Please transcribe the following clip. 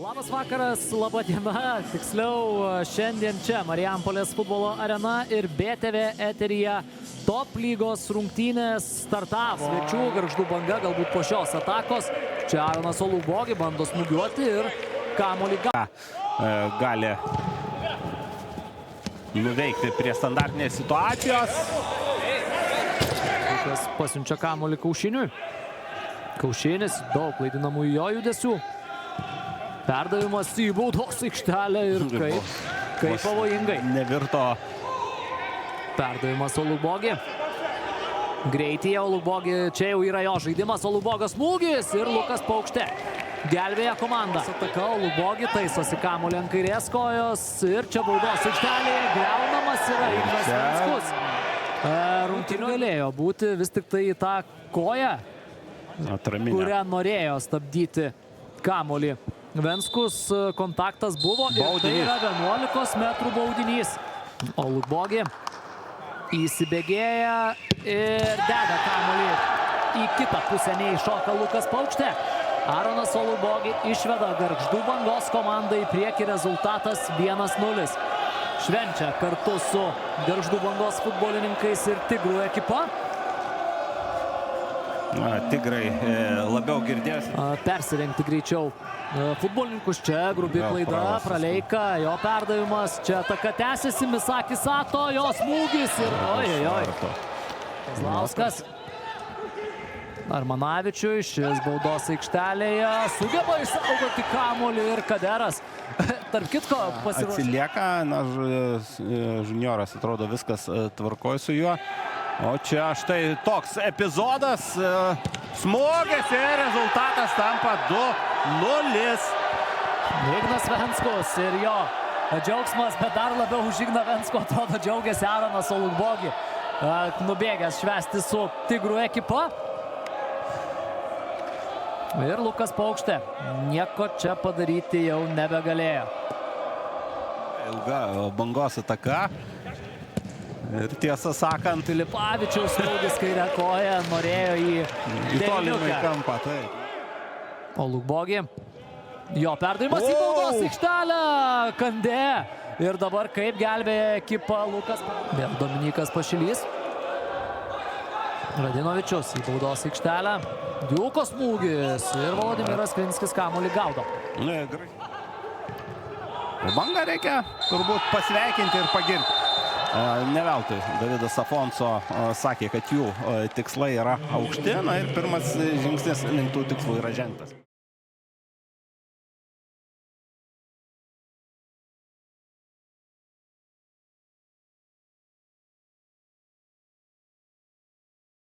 Labas vakaras, laba diena, tiksliau šiandien čia Marijampolės futbolo arena ir BTV eteryje top lygos rungtynės startavo. Svečių Gargždų Banga galbūt po šios atakos. Čia Aronas Olubogi bando smūgiuoti ir kamuolį gali nuveikti prie standartinės situacijos. Lukas pasiunčia kamuolį Kaušiniui. Kaušinis, daug klaidinamų jo judesių. Perdavimas į baudos aikštelę ir kaip pavojingai. Nevirto. Perdavimas Olubogi. Greityje Olubogi, čia jau yra jo žaidimas, Olubogos smūgis ir Lukas Paukštė. Gelbėja komanda. Ataka Olubogi, taisosi kamuolį ant kairės kojos ir čia baudos aikštelėje griaunamas yra Ignas Venskus. Rungtynių galėjo būti vis tik tai tą koją, kurią norėjo stabdyti kamuolį. Venskus, kontaktas buvo ir tai yra 11 metrų baudinys. Olubogi įsibėgėja ir deda kamuolį į kitą pusę, neiššoka Lukas Paukštė. Aronas Olubogi išveda Gargždų Bangos komandą į priekį, rezultatas 1-0. Švenčia kartu su Gargždų Bangos futbolininkais ir Tigrų ekipa. Tigrai labiau girdės. Persirengti greičiau futbolininkus. Čia grubi klaida, Praleika, jo perdavimas. Čia ataka tęsiasi, Misakis Sato, jo smūgis ir ojojoj. Kazlauskas. Armanavičiui, šis baudos aikštelėje sugeba išsaugoti kamuolį ir Kaderas. Tarp kitko pasiruošė. Atsilieka, Žunioras atrodo viskas tvarkoj su juo. O čia štai toks epizodas, smūgis ir rezultatas tampa 2-0. Ignas Venskus ir jo džiaugsmas, bet dar labiau už Igną Venskų atrodo džiaugiasi Aronas Olubogi. Nubėgęs švęsti su Tigrų ekipa. Ir Lukas Paukštė nieko čia padaryti jau nebegalėjo. Ilga Bangos ataka. Ir tiesą sakant, Filipavičiaus smūgis kairę koją norėjo į tolimą kampą. Olubogi. Jo perdavimas į baudos aikštelę. Kandė. Ir dabar kaip gelbėja ekipa Lukas. Vėl Dominykas Pašilys. Radinovičius į baudos aikštelę. Diuko smūgis. Ir Volodimiras Klinskis kamuolį gaudo. Bangą reikia turbūt pasveikinti ir pagirti. Ne veltui Davidas Afonso sakė, kad jų tikslai yra aukšti, ir pirmas žingsnis link tų tikslų yra žengtas.